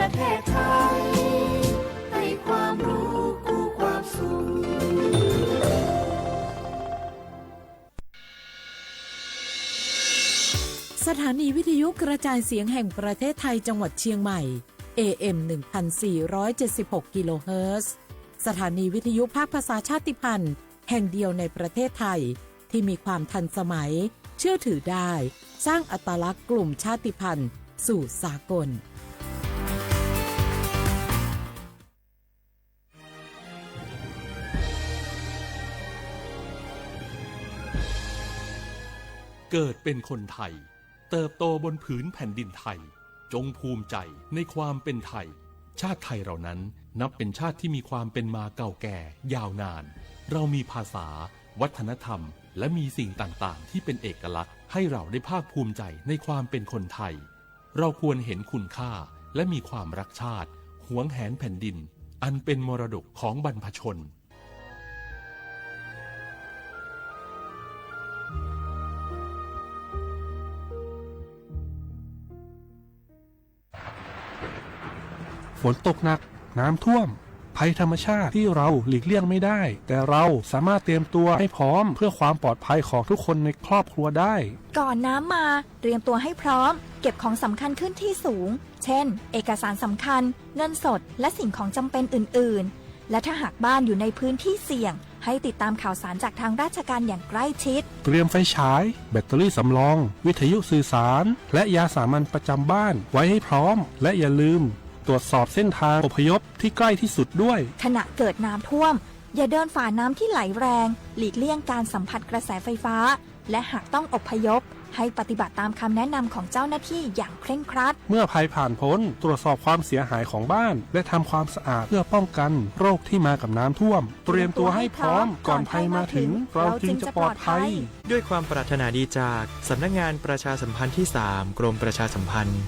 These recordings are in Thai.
ประเทศไทยให้ความรู้คู่ความสุขสถานีวิทยุกระจายเสียงแห่งประเทศไทยจังหวัดเชียงใหม่ AM 1476 กิโลเฮิรตซ์สถานีวิทยุภาคภาษาชาติพันธุ์แห่งเดียวในประเทศไทยที่มีความทันสมัยเชื่อถือได้สร้างอัตลักษณ์กลุ่มชาติพันธุ์สู่สากลเกิดเป็นคนไทยเติบโตบนผืนแผ่นดินไทยจงภูมิใจในความเป็นไทยชาติไทยเรานั้นนับเป็นชาติที่มีความเป็นมาเก่าแก่ยาวนานเรามีภาษาวัฒนธรรมและมีสิ่งต่างๆที่เป็นเอกลักษณ์ให้เราได้ภาคภูมิใจในความเป็นคนไทยเราควรเห็นคุณค่าและมีความรักชาติหวงแหนแผ่นดินอันเป็นมรดกของบรรพชนฝนตกหนักน้ำท่วมภัยธรรมชาติที่เราหลีกเลี่ยงไม่ได้แต่เราสามารถเตรียมตัวให้พร้อมเพื่อความปลอดภัยของทุกคนในครอบครัวได้ก่อนน้ำมาเตรียมตัวให้พร้อมเก็บของสำคัญขึ้นที่สูงเช่นเอกสารสำคัญเงินสดและสิ่งของจำเป็นอื่นๆและถ้าหากบ้านอยู่ในพื้นที่เสี่ยงให้ติดตามข่าวสารจากทางราชการอย่างใกล้ชิดเตรียมไฟฉายแบตเตอรี่สำรองวิทยุสื่อสารและยาสามัญประจำบ้านไว้ให้พร้อมและอย่าลืมตรวจสอบเส้นทางอพยพที่ใกล้ที่สุดด้วยขณะเกิดน้ำท่วมอย่าเดินฝ่าน้ำที่ไหลแรงหลีกเลี่ยงการสัมผัสกระแสไฟฟ้าและหากต้องอพยพให้ปฏิบัติตามคำแนะนำของเจ้าหน้าที่อย่างเคร่งครัดเมื่อภัยผ่านพ้นตรวจสอบความเสียหายของบ้านและทำความสะอาดเพื่อป้องกันโรคที่มากับน้ำท่วมเตรียมตัวให้พร้อมก่อนภัยมาถึงเราจึงจะปลอดภัยด้วยความปรารถนาดีจากสำนักงานประชาสัมพันธ์ที่ 3 กรมประชาสัมพันธ์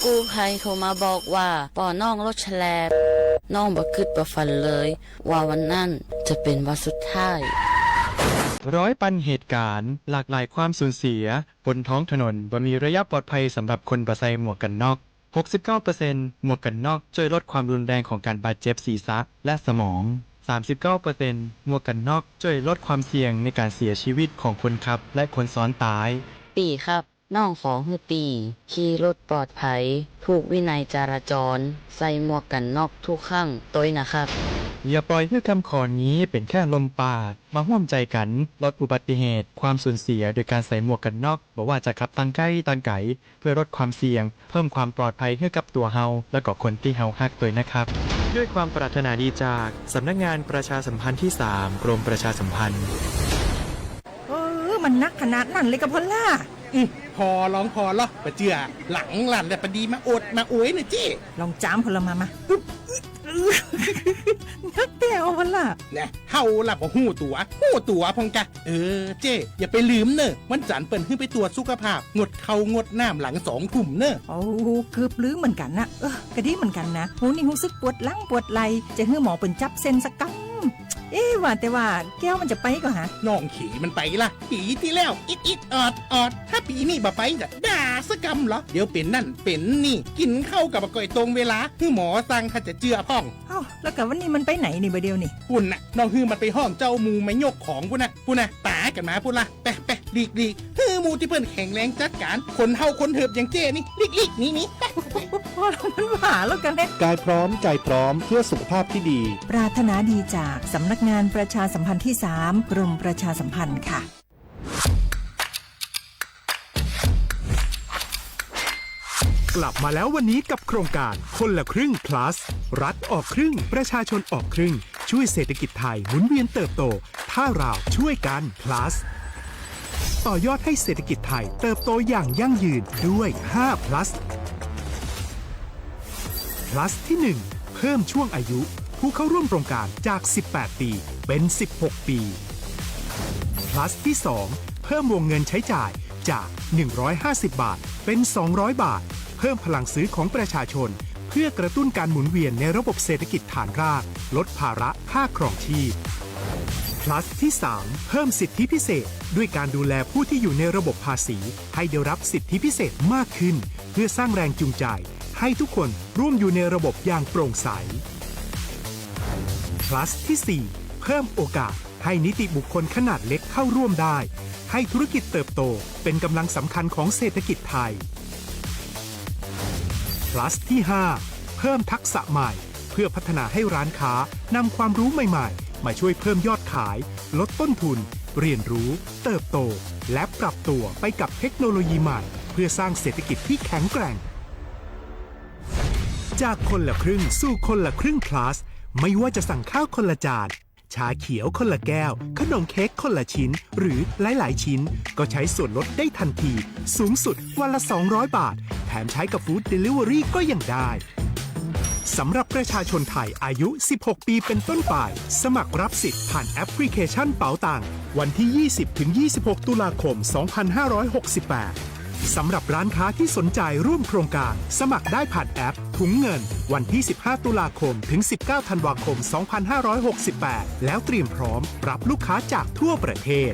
กู้ภัยโทรมาบอกว่าป่อน้องรถแฉลบน้องบ่คิดบ่ฝันเลยว่าวันนั้นจะเป็นวันสุดท้ายร้อยปันเหตุการณ์หลากหลายความสูญเสียบนท้องถนนบ่มีระยะปลอดภัยสำหรับคนบ่ใส่หมวกกันน็อก 69% หมวกกันน็อกช่วยลดความรุนแรงของการบาดเจ็บศีรษะและสมอง 39% หมวกกันน็อกช่วยลดความเสี่ยงในการเสียชีวิตของคนขับและคนซ้อนท้ายปีครับน้องขอให้ปีขี่รถปลอดภัยถูกวินัยจราจรใส่หมวกกันน็อกทุกครั้งตัวนะครับอย่าปล่อยให้คำขอนี้เป็นแค่ลมปากมาร่วมใจกันลดอุบัติเหตุความสูญเสียโดยการใส่หมวกกันน็อกบอกว่าจะขับตั้งใกล้ตอนไกลเพื่อลดความเสี่ยงเพิ่มความปลอดภัยให้กับตัวเฮาและก็คนที่เฮาฮักด้วยนะครับด้วยความปรารถนาดีจากสำนักงานประชาสัมพันธ์ที่ 3 กรมประชาสัมพันธ์มันนักขนาดนั้นเลยกับพอล่าพอลองพอลอกปะเจือหลังหลันแต่ปดีมาอดมาอวยนะจี้ลองจ้ามพลมานักเตียวพอล่าเนี่ยเฮาล่ะบ่หู้ตัวพงกะเจ้อย่าไปลืมเนอะวันจันทร์เปิ้นขึ้นไปตรวจสุขภาพงดเข้างดน้ำหลัง2 ทุ่มเนอะโอ้เกือบลืมเหมือนกันนะกะดีเหมือนกันนะหูนี่รู้สึกปวดหลังปวดไหล่จะให้หมอเปิ้นจับเส้นสักกำว่าแต่ว่าแก้วมันจะไปก็ฮะน้องขี่มันไปล่ะปีที่แล้วอิดออดถ้าปีนี้บ่ไปจะด่าสกำเหรอเดี๋ยวเป็นนั่นเป็นนี่กินเข้ากับก่อยตรงเวลาคือหมอสั่งถ้าจะเจือพ่องแล้วกับวันนี้มันไปไหนนี่บ่เดียวนี่ปุ่นน่ะน้องฮือมันไปห้องเจ้ามูไม่ยกของปุ่นน่ะตากันมาปุ่นล่ะไปลีกฮือมูที่เพิ่นแข็งแรงจัดการคนเฮาคนเถิบอย่างเจ้นี่ลีกนี่พอมันหาแล้วกันกายพร้อมใจพร้อมเพื่อสุขภาพที่ดีปรารถนาดีจากสำนักงานประชาสัมพันธ์ที่ 3 กรมประชาสัมพันธ์ค่ะกลับมาแล้ววันนี้กับโครงการคนละครึ่ง plus รัฐออกครึ่งประชาชนออกครึ่งช่วยเศรษฐกิจไทยหมุนเวียนเติบโตถ้าเราช่วยกัน plus ต่อยอดให้เศรษฐกิจไทยเติบโตอย่างยั่งยืนด้วย5 plus plus ที่ 1 เพิ่มช่วงอายุผู้เข้าร่วมโครงการจาก 18 ปีเป็น16 ปี plus ที่ 2 เพิ่มวงเงินใช้จ่ายจาก150 บาทเป็น200 บาทเพิ่มพลังซื้อของประชาชนเพื่อกระตุ้นการหมุนเวียนในระบบเศรษฐกิจฐานรากลดภาระค่าครองชีพ plus ที่ 3 เพิ่มสิทธิพิเศษด้วยการดูแลผู้ที่อยู่ในระบบภาษีให้ได้รับสิทธิพิเศษมากขึ้นเพื่อสร้างแรงจูงใจ ให้ทุกคนร่วมอยู่ในระบบอย่างโปร่งใส plus ที่ 4 เพิ่มโอกาสให้นิติบุคคลขนาดเล็กเข้าร่วมได้ให้ธุรกิจเติบโตเป็นกำลังสำคัญของเศรษฐกิจไทย plus ที่ 5 เพิ่มทักษะใหม่เพื่อพัฒนาให้ร้านค้านำความรู้ใหม่ๆมาช่วยเพิ่มยอดขายลดต้นทุนเรียนรู้เติบโตและปรับตัวไปกับเทคโนโลยีใหม่เพื่อสร้างเศรษฐกิจที่แข็งแกร่งจากคนละครึ่งสู่คนละครึ่ง plus ไม่ว่าจะสั่งข้าวคนละจานชาเขียวคนละแก้วขนมเค้กคนละชิ้นหรือหลายๆชิ้นก็ใช้ส่วนลดได้ทันทีสูงสุดวันละ200 บาทแถมใช้กับฟู้ดเดลิเวอรี่ก็ยังได้สำหรับประชาชนไทยอายุ 16 ปีเป็นต้นไปสมัครรับสิทธิ์ผ่านแอปพลิเคชันเป๋าตังวันที่ 20-26 ตุลาคม 2568 สำหรับร้านค้าที่สนใจร่วมโครงการสมัครได้ผ่านแอปถุงเงินวันที่ 15 ตุลาคม ถึง 19 ธันวาคม 2568 แล้วเตรียมพร้อมรับลูกค้าจากทั่วประเทศ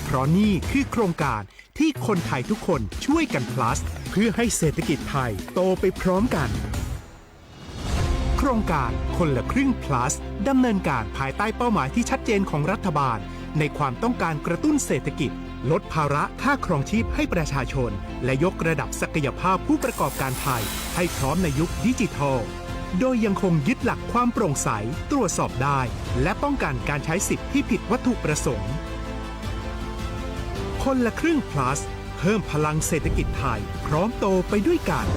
เพราะนี่คือโครงการที่คนไทยทุกคนช่วยกัน plus เพื่อให้เศรษฐกิจไทยโตไปพร้อมกันโครงการคนละครึ่ง plus ดำเนินการภายใต้เป้าหมายที่ชัดเจนของรัฐบาลในความต้องการกระตุ้นเศรษฐกิจลดภาระค่าครองชีพให้ประชาชนและยกระดับศักยภาพผู้ประกอบการไทยให้พร้อมในยุคดิจิทัลโดยยังคงยึดหลักความโปร่งใสตรวจสอบได้และป้องกันการใช้สิทธิ์ที่ผิดวัตถุประสงค์คนละครึ่ง plus เพิ่มพลังเศรษฐกิจไทยพร้อมโตไปด้วยกัน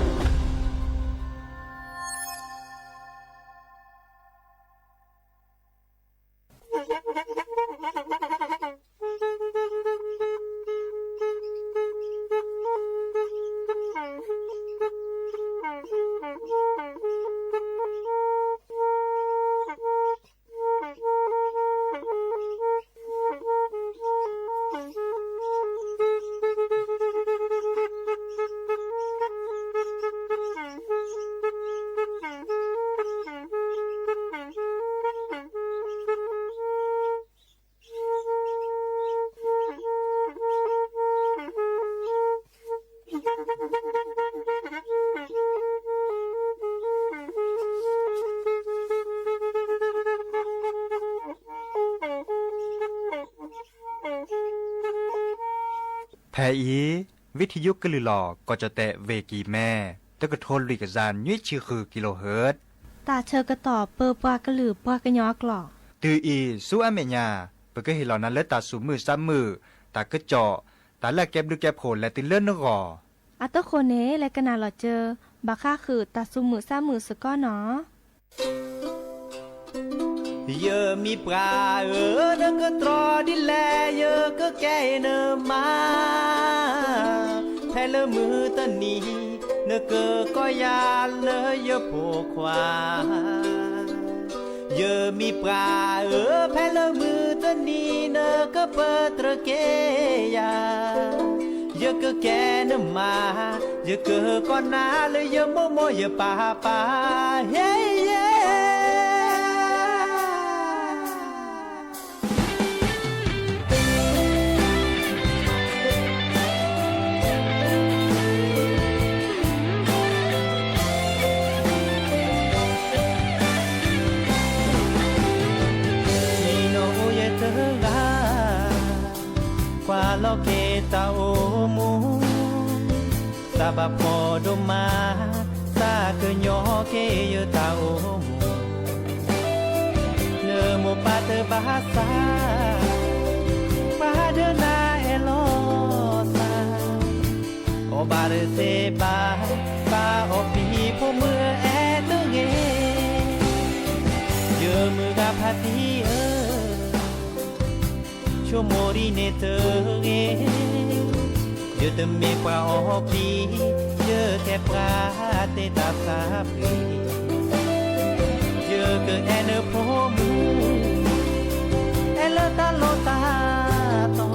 แทอีวิทยุกลือหลอกก็จะแตะเวกีแม่ตะกะทนลิกจานยุ้ยชื่อคือกิโลเฮิรตซ์ตาเชอกระตอบเปอปากระหลือปากระยอกหลอกตืออีสู้อเมญาเปก็เห็นเหล่านั้นและตาสูมือซ้ำมือตากระเจาะตาแลกแก็บดูแก็บโผลและติเลื่อนนกออัตโคเนและกนาหลอเจอบาค่าคือตาสูมือซ้ำมือสก้อเนาะเยอะมีปลาเด็กก็ตรอดิแลเยอะก็แก่เนมาแทเลมือตะนี้เนเกอก็ยาเลยเยอะโผควาเยอะมีปลาแพเลมือตะนี้เนก็เปิดตระเกยาเยอะก็แก่เนมาเยอะก็นาเลยเยอะโมโมเยอะป่าเฮ้เย้lo que ta omu sabab podoma ta ke nyo ke yo ta omu ne mo pate bahasa pada na elosa o bare se ba opi po mu e tu ge yo mu ga phati cho mori ne te ge yo te me qua opi yo te pra te ta sa pi yo ke en po mu el ta lo ta to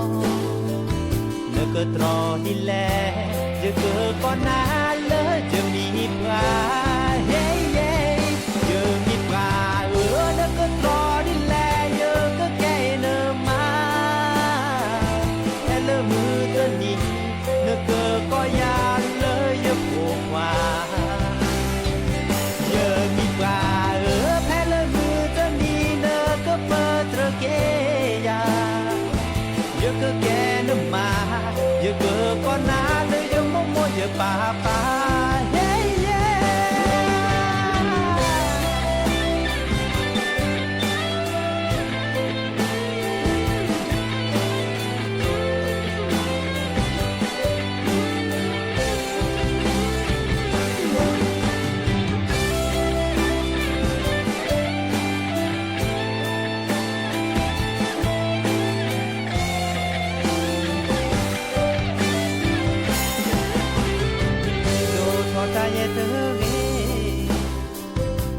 ne ke tro di le yo ke con na le yo mi pra hey hey yo mi pra ne ke tro di le yo ke ke ne maมือตะนี้เนเกอก็ยาเลยยะปวกว่า ป่าป่าเย้เย้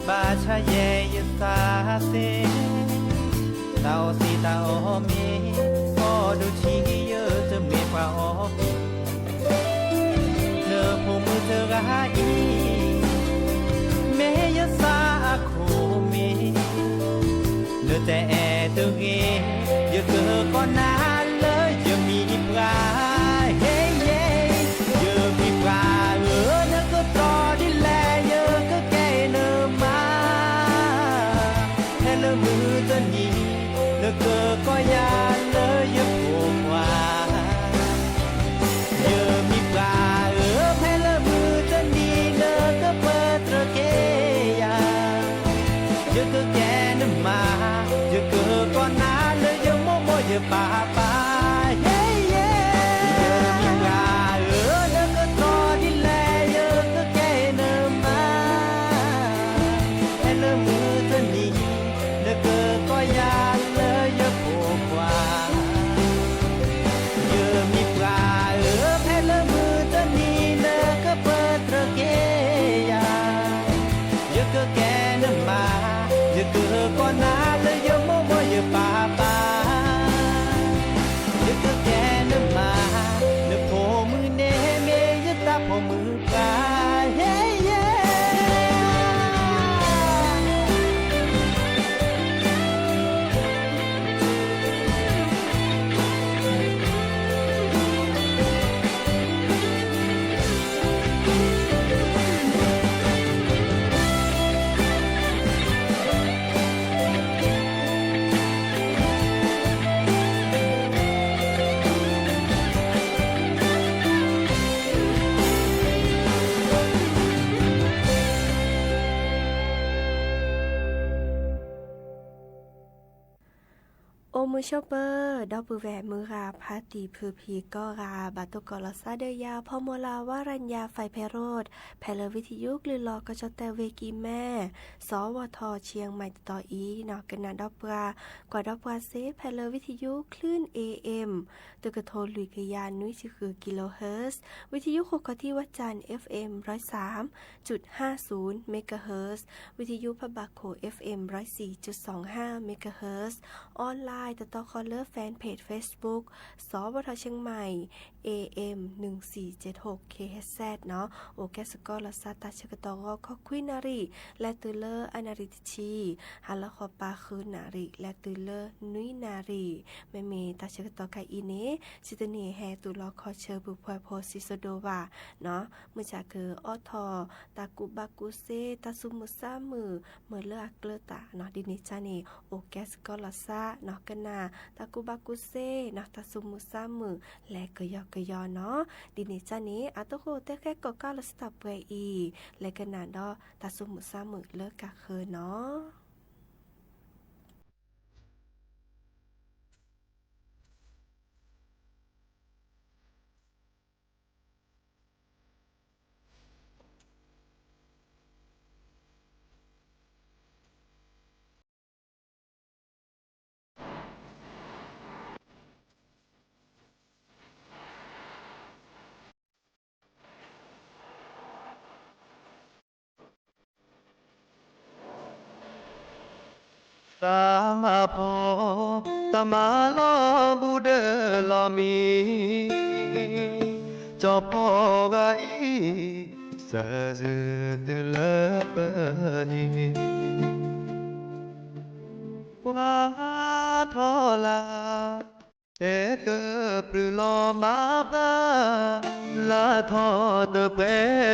ba cha ye ye sa se tao si tao mi o du chi ye te me qua o ne pu mu te ga i me ye sa ko mi ne te e tu ge ye ke ko na le ye mi pra hey yeah ye mi pra ne ko to di le ye ke ke ne ma leมือจะหนีle cơ có ya le ye po qua ye mi pra phe leมือจะหนีle cơ pe tra ke ya ye cơ ke ne ma ye cơ có na le ye mo mo ye pa pa hey yeah ye mi pra le cơ to di le ye cơ ke ne ma phe leมือจะหนีcơ có ya lơ ye po qua ye mi pra phe le mu ta ni le cơ pe tra ke ya ye cơ ke ne ma ye cơ có na le ye mo mo ye pa pa ye cơ ke ne ma le po mu ne me ye ta po mu pra hey yeah โอมือชอปเปอร์ดอกบือแหวมือราพาตีพือพีก็ราบาตุกอลซาเดียพอโมลาวารัญญาไฟเพโรดแพลวิทยุกลือลอกระจแต่เวกีแม่สวทเชียงใหม่ต่ออีนอกกันนาดอกปลากว่าดอกปลาเซแพลวิทยุคลื่น AM ตุกโทนลุยกยานนุ้ยคือกิโลเฮิรตซ์วิทยุโคกที่วัดจันทร์ FM 103.50 เมกะเฮิรตซ์วิทยุพบาโค FM 104.25 เมกะเฮิรตซ์ออนไลน์ต่อคอลเลอร์แฟนเพจ Facebook สวทเชียงใหม่ AM 1476 KHZ เนาะโอแกสกอลซาตาชกตอขอคุยนารีและตือเลอร์อนาริตชีฮัลละขอปาคืนนารีและตือเลอร์นุยนารีแม่เมตาชกตอไกอีเนซิตเนแฮตุลอคอเชอร์บุพวยโพซิโซโดวาเนาะเมื่อจากคือออทอตากุบากุเซตาซุมุซามือเมื่อเลือกเกลตาเนาะดินิจานีโอแกสกอลซาเนาะกันนาตากุบากุเซเนาะตาซุมุซามือและกยอกยอเนาะดินิจานีอาตโคเตแค่ก็ก้าลสตับเวอีและกันนาดอตาซุมุซามือเลิกกะเคอเนาะตามาพอตามาลอบูเดลอมีจอพอกะอีสะซึเดลเปนีว่าทอลาเอเกปรือลอมาบาลาทอเตเป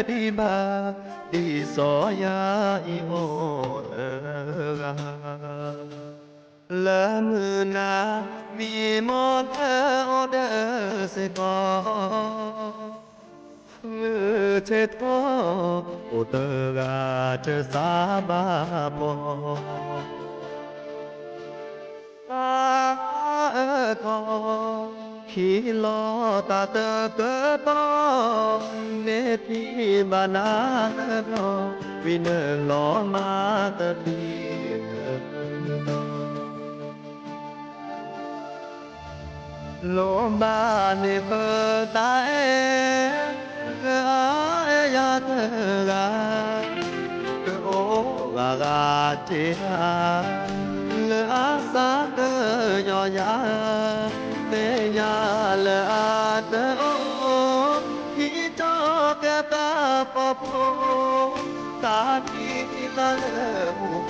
ดีบาดีสอยาอีโอละมือนามีมอเตอร์เดอร์สกอ เธอท้อโอเตอร์กาเธอสาบาบอตาทอขีลอตาเตอเกตอเนทีบานาโนวินลอมาตะทีโลมาเนเปตาเอยาเธอกาโอกาเจอาเลอาสาเตยอยาเตยาเลอาเตโอที่จอกตาปอโพตาที่ลาเลหูโ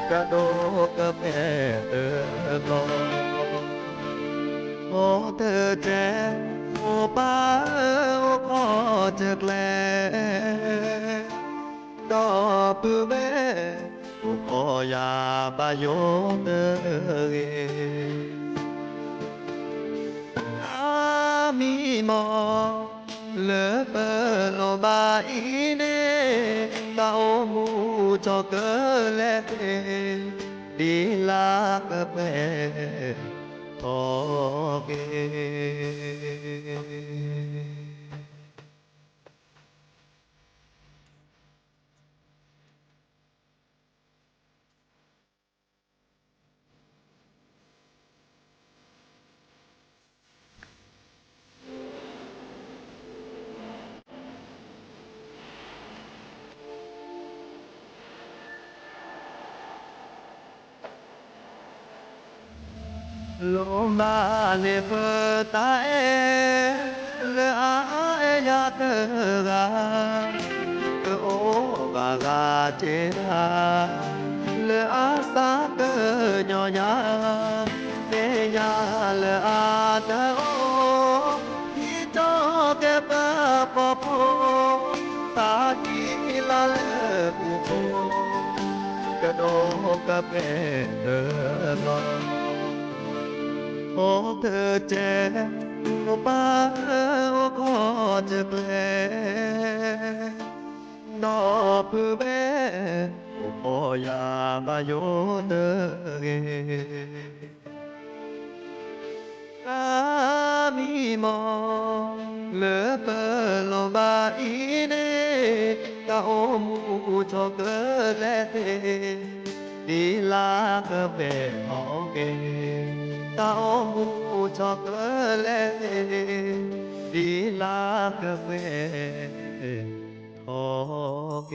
กระโดกระแม่เตอลอโอ้เธอแจโอ้ป้าโอ้พ่อเจอแกลดอปือแม่โอ้พ่อยาบายโยเตอเกอามีมอเลเปโลบาอีเนตาโอมูจอเกเลเตดีลากเปโอเคโลมาเนเปตาเอเลอาเอยาเตกาโอกากาเจอาเลอาสาเตญอยาเตยาเลอาเตโอที่จอเกปะปอโพตาจีลาเลอุโพกระโดกระเปเตลอโอ้เธอเจ็บโอ้ป้าโอ้ขอจะแปลนอผือแม่โอ้พ่อยามาโยเตเกกามีมอเลเปโลบาอีเนกาโอมูชอเกเลเตดีลากเบโอเกตาโอมูชอเกเลดีลากเวโอเก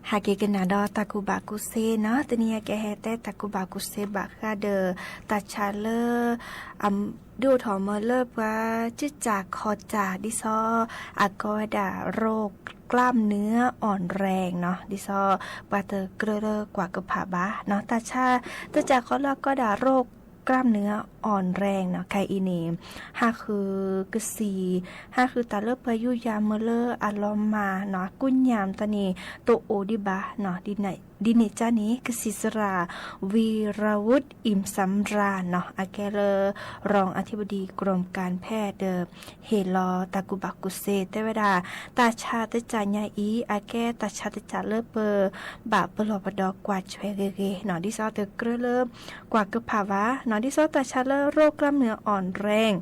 หาเกกันนาดอตากุบากุเซเนาะตะเนียแกแฮแต่ตากุบากุเซบะคาเดอตาชาเลดูถอมเลิบว่าจิจากคอจาดิซออากอดาโรคกล้ามเนื้ออ่อนแรงเนาะดิซอปาเตอเกลอกว่ากระผาบะเนาะตาชาตาจากคอลก็ดาโรคกล้ามเนื้ออ่อนแรงเนาะไคอีเนม5คือกะสี5คือตาเลิบพายุยามเมเลออารมมาเนาะกุญยามตานีโตโอดิบะเนาะดิเนจานี้กสิสราวีรวุฒิอิ่มสำราญเนาะอาแกเลรองอธิบดีกรมการแพทย์เฮลอตากุบักกุเซเตเวดาตาชาตจายาอีอาแกตาชาตจาเลิเปบะเปลอปดอกวาดช่วยเกเนาะดิซอเตเกเลิกว่ากระภาวะเนาะดิซอตาชาเลโรคกล้ามเนื้ออ่อนแรง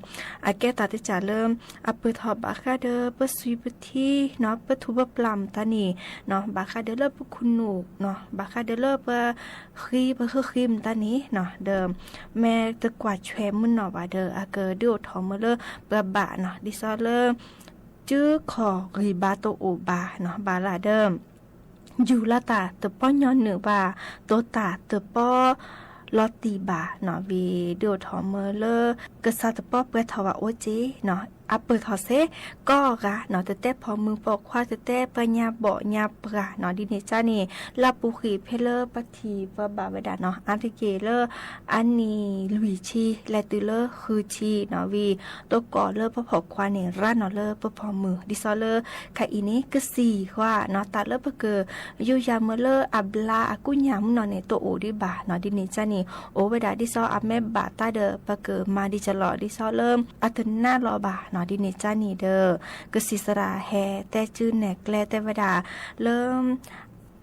อาแกตาตจาเริ่มอเปทอบาคาเดเปซุยปทีเนาะเปทุบปลัมตานีเนาะบาคาเดเลปคุณหนูเนาะบาคาเดเลปคือครีมตานี้เนาะเดิมแม่ตะกวาดแชมมุนเนาะว่าเดออาเกอดูทอมเลเปบะเนาะดิซอเลจื้อขอรีบาโตโอบาเนาะบาลาเดิมอยู่ละตาตะป้อนย้อนเหนือบาโตตาตะป้อลอตีบาเนาะวีดูทอมเลกษัตริย์ป้อเปิดทว่าโอจีเนาะอัปเปิดทอเซก็กะเนาะแต่พอมือปอกคว้าแต่ปัญญาบ่ญาปราเนาะดิเนจานี่ลาปุขีเพเลอร์ปทีปบาเวดาเนาะอันติเกเลอร์อันนี้ลุยชีและตุเลอร์คือชีเนาะวีตัวก่อเลอร์ปพอควานี่ร้านเนาะเลอร์ปพอมือดิซอเลอร์คาอีนี้ก็สี่ว่าเนาะตัดเลอร์ปเกออยู่ยามเมเลอร์อับลาอากุญยามเนาะเนี่ยตัวโอดิบาเนาะดิเนจานี่โอเวดาดิซออับแม่บาตาเดอปเกอมาดิจลอดิซอเริ่มอัตนาลอบาเนาะดิเนจานี่เดอกสิสราแฮแต่จื้อแหนกแลแต่เวดาเริ่ม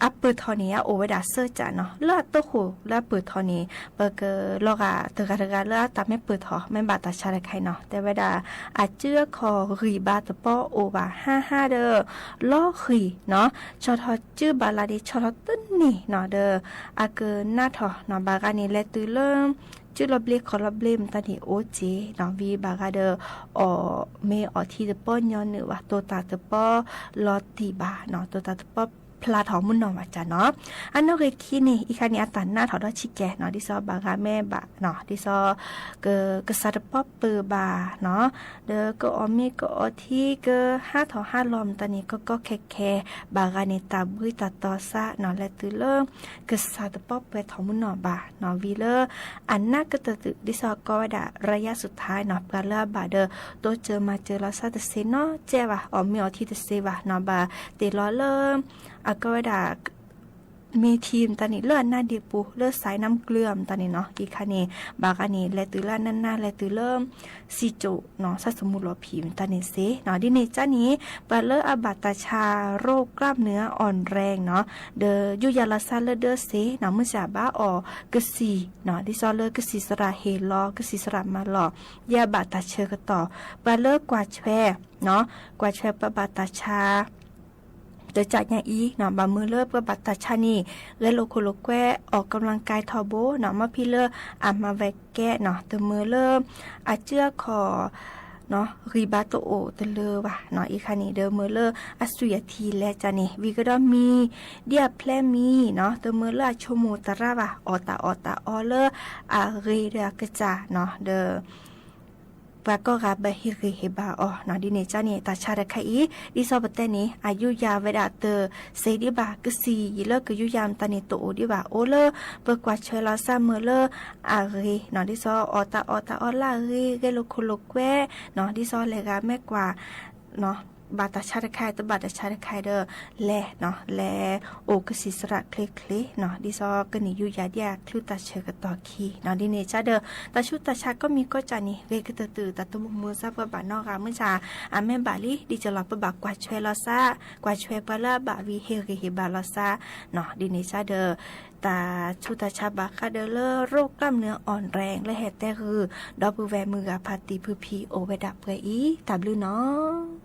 อัปเปิดทอนี้โอเวดาเซอร์จ้ะเนาะเลือดตัวหูเลือดเปิดทอนี้เปิดเกอลอกาเตกาเลือดตาไม่เปิดทอไม่บาตาชาละใครเนาะแต่เวดาอาเจื้อคอรีบาตะป้อโอบา55เดอล้อรีเนาะชอทอจื้อบาลาดิชอทอตึ้นนี่เนาะเดออาเกอหน้าทอเนาะบากานี่แลตือเริ่มจุลบลิคอลบลิมตานี่โอเจนอวีบากาเดอเมอทีตะป้อนย้อนเนือว่าตัวตาตะป้อลอตีบาเนาะตัวตาตะป้อพลาถอมุนนอว่าจ้ะเนาะอันนอกเรคีนี่อีคันนี้อัตันหน้าถอดชิแกเนาะดิซอบากาแม่บะเนาะดิซอกษัตริย์ป๊อปเปอร์บาเนาะเดอก็อมีก็อที่ก็5ถอ5ลอมตอนนี้ก็แค่บากาเนตาบุยตาตอซะเนาะและตือเลกษัตริย์ป๊อปเปอร์ถอมุนนอบาเนาะวีเลอันน่าก็ตะตึดิซอก็ว่าดาระยะสุดท้ายเนาะกาลาบาเดอโตเจอมาเจอลาซาตะเซเนาะเจว่าอมีอที่ตะเซว่าเนาะบาเตลอเลอากวดามีทีมตอนนี้เลือดหน้าดีปูเลือดสายน้ำเกลือมตอนนี้เนาะอีกคันนี้บากอันนี้และตือล่านั่นหน้าและตือเริ่มซีโจเนาะสัสมุลผีมตอนนี้เซเนาะดิเนจ้านี้ปาเลออาบัตตาชาโรคกล้ามเนื้ออ่อนแรงเนาะเดยุยาลาซาเลเดอเซเนาะมือจาบ้าออกสีเนาะดิซอเลกสีสระเฮลอกสีสระมาหลอยาบัตตาเชกต่อปาเลกวาดแชเนาะกวาดแชปบัตตาชาเดจัดอย่างอีเนาะบามือเลิศเพื่อบัตตาชานีและโลโคโลแกออกกำลังกายทอโบเนาะมาพี่เลิศมาแวกแกเนาะตัวมือเริ่มเจื้อคอเนาะรีบาโตโอตะเลว่ะเนาะอีคันนี้เดอมือเลิศสุยทีและจานี่วีก็ต้องมีเดียแพลมีเนาะตัวมือเลิศชโมตระว่ะอตาอเลเรเดกจาเนาะเดอปาก็รับฮิริเฮบาอ๋อนาดิเนจานี่ตาชาระไคอีดิซอบเตนี้อายุยาเวดาเตอเซดิบากสียิเลกยุยามตานิโตดิบาโอเลเปกว่าเชลาซาเมเลอารีนาดิซอตาอลารีเกโลโคโลแควเนาะดิซอเลกาแม่กว่าเนาะบาตาชาระไคตบาตาชาระไคเดอแลเนาะแลโอกสิสระเคลเนาะดิซอกนิยุยาเดียคลุตาเชกตอคีเนาะดิเนจาเดอตาชุตาชาก็มีก็จานี่เวกตือตาตุมือซาปบานอกาเมื่อชาแม่บาลีดิจลอปบากว่าช่วยลอซากว่าช่วยปะละบาวีเฮริฮิบาลอซาเนาะดิเนจาเดอตาชุตาชาบาคาเดเลอโรคกล้ามเนื้ออ่อนแรงและเหตุแต่คือดอบูแวมือพาติพืพีโอเวดับเกอีตาบลือเนาะ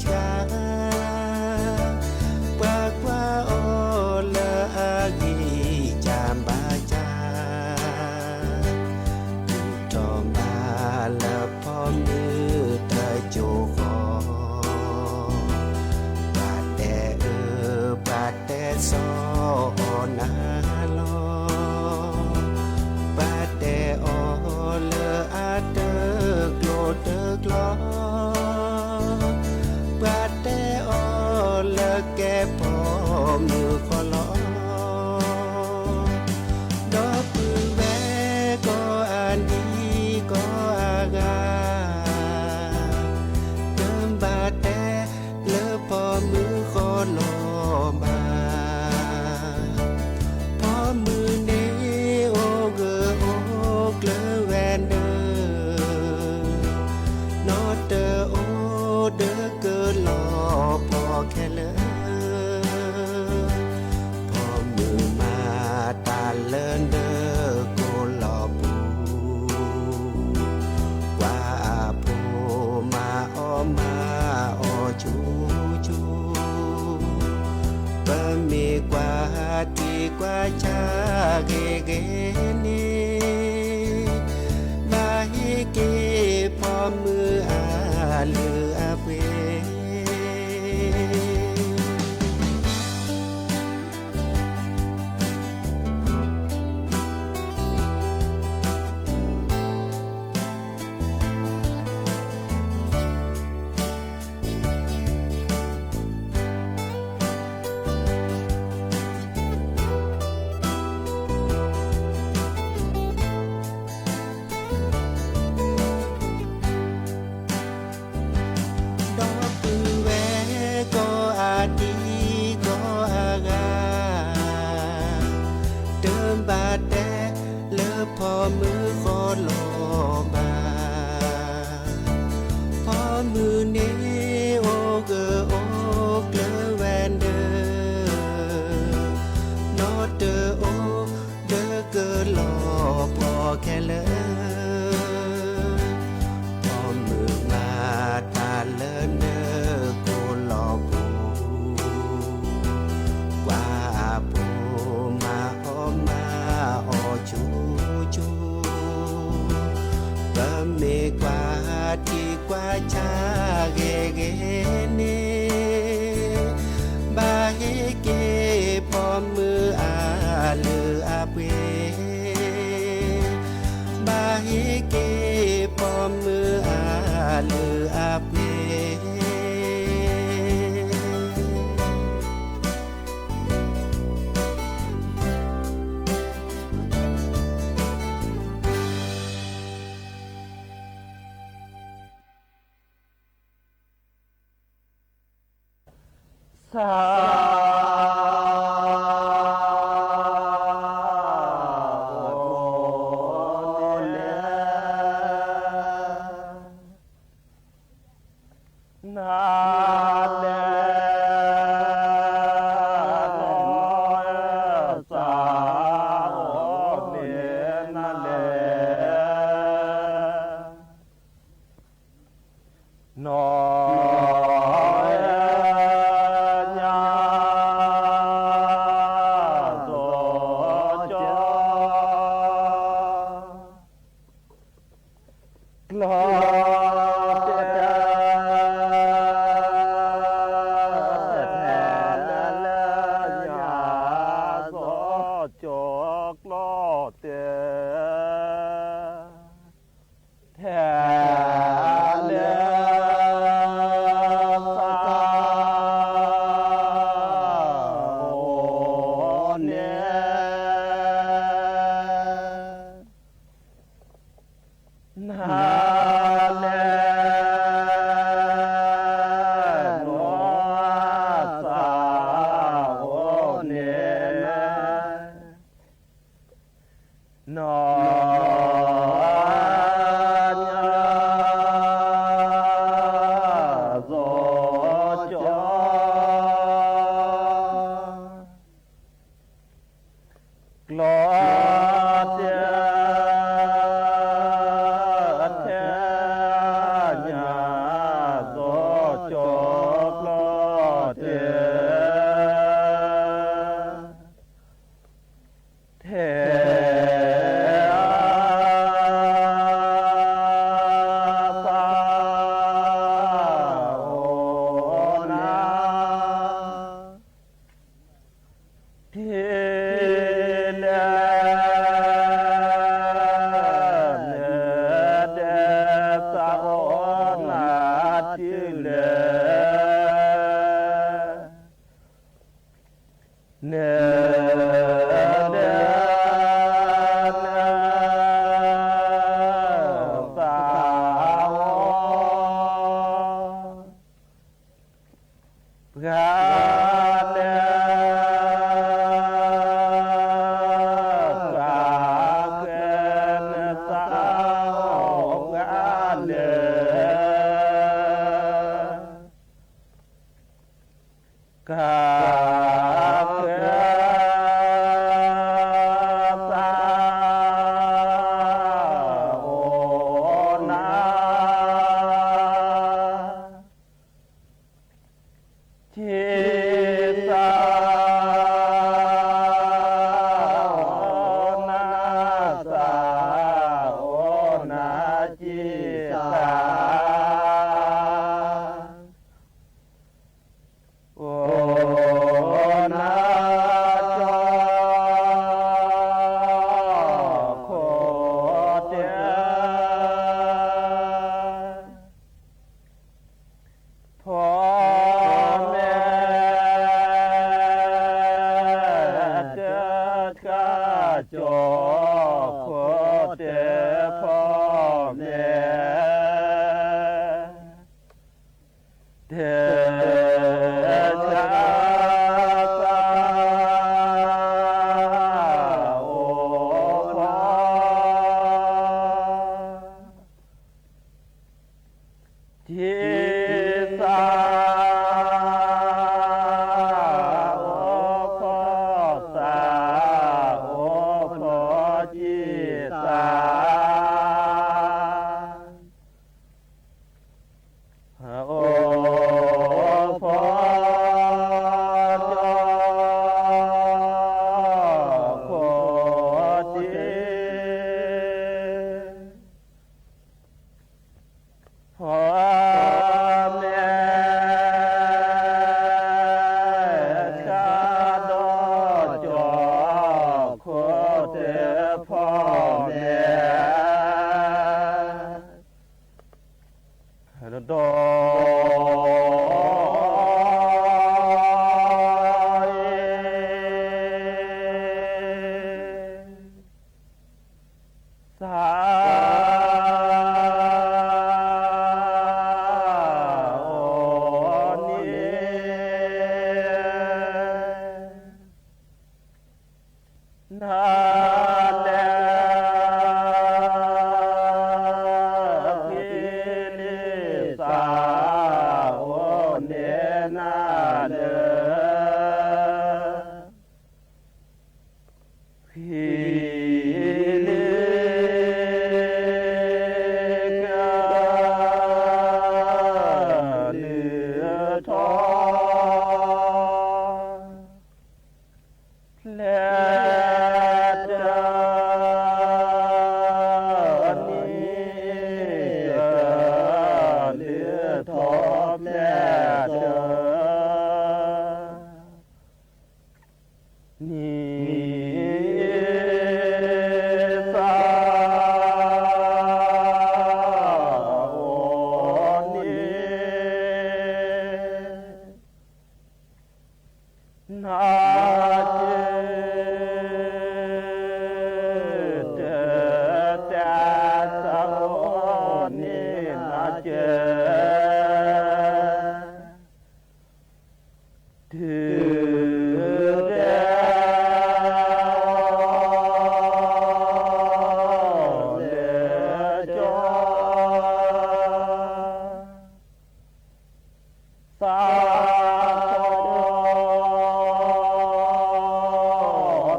ชาปากว่าโอละอากีจามบาจาจอมบาละพอมือเธอโจคอบาดแต่บาดแต่ซอนาลอบาดแต่อเลออาเตอกโลเตอกลอบาดแต่อเลอแกพอมือขอลอดอกปือแวก็อันดีก็อากาเดิมบาดแต่เลอพอมือขอลอบาพอมือเนโอเกอโอเกลแวนเดอนอเตอโอเดอเกอลอพอแค่เลอพอมือมาตาเลินเดอโกลอปูว่าปูมาออมาออจูจูบะมีกว่าที่กว่าชาเกเกนีบาฮิเกพอมืออาลืออาเวดอกปือแวก็อาดีก็อากาเดิมบาดแต่เลอพอมือขอลอบาพอมือเนโอเกอโอเกลแวนเดอนอเตอโอเดอเกอลอพอแค่เลอพอมือมาตาเลินเดอโกลอปูว่าปูมาออมาออจูจูบะเมกว่าที่กว่าชาเกเกเนบาเฮเกพอมืออาลืออาเวบาเฮเกพอมืออาลืออาเวสานาเลสาเนนาเลนอจ ขอแต่พ่อแม่เถิดชาสาโอพ่อที่สาโอพ่อสาโอพ่อที่สาโอพ่อจอขอที่พ่อแม่ข้าดอจอขอแต่พ่อแม่ดอสาโอนี้นาแลกิลิสาโอเนนาเดพิลิกาเลือทองและเจ้านี้เลือทองแม่เจ้านี่สาโอนี้นาเจเจแต่สาโอนี้นาเจถือเดเลจอสา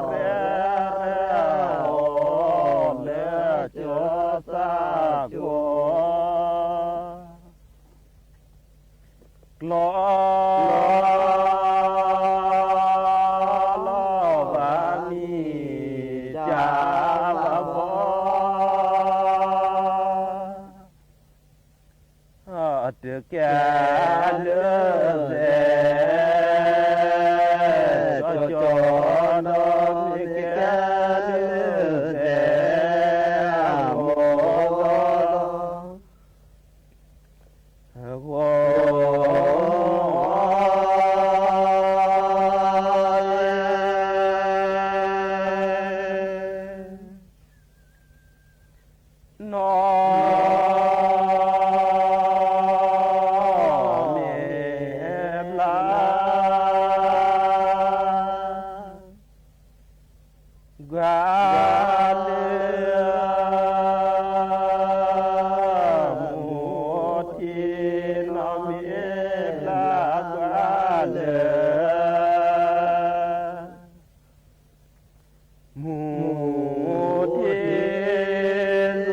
เรโอเลจอสาโกกลอลบานีจาบะบอเดือแก่เลือเสจอนมแก่เลือเสโอนอเมบลากาเลือมูทีนอเมบลากาเลือมูทีโซ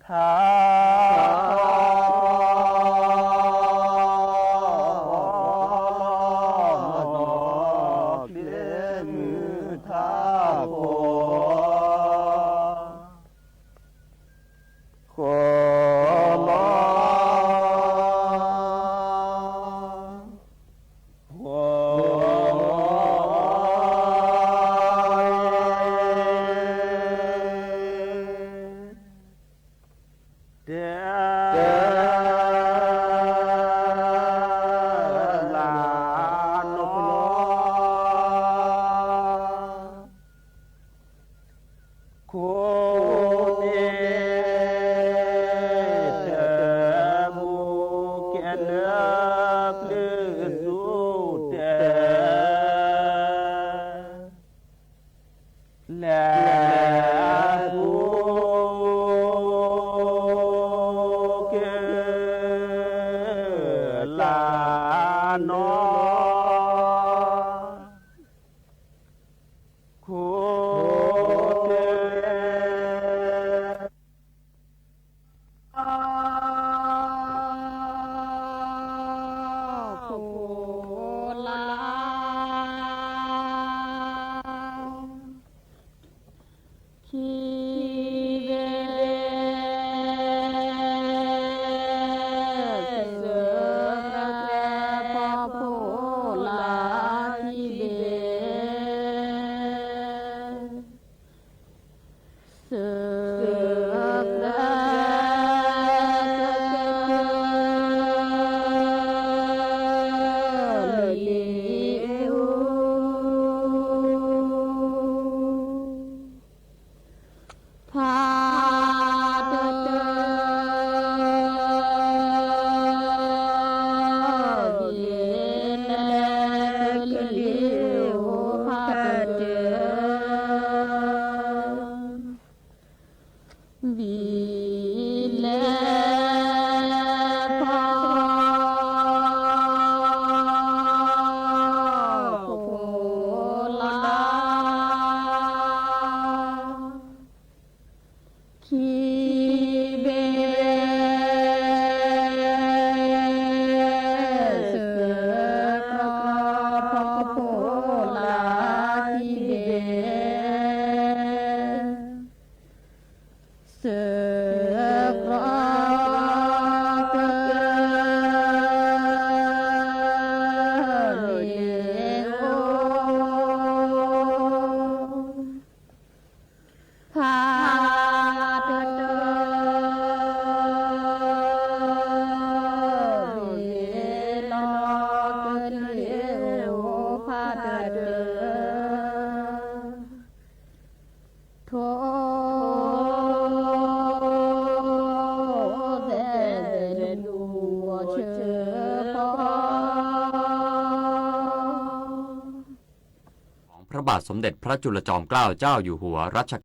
ทา พระบาทสมเด็จพระจุลจอมเกล้าเจ้าอยู่หัวรัช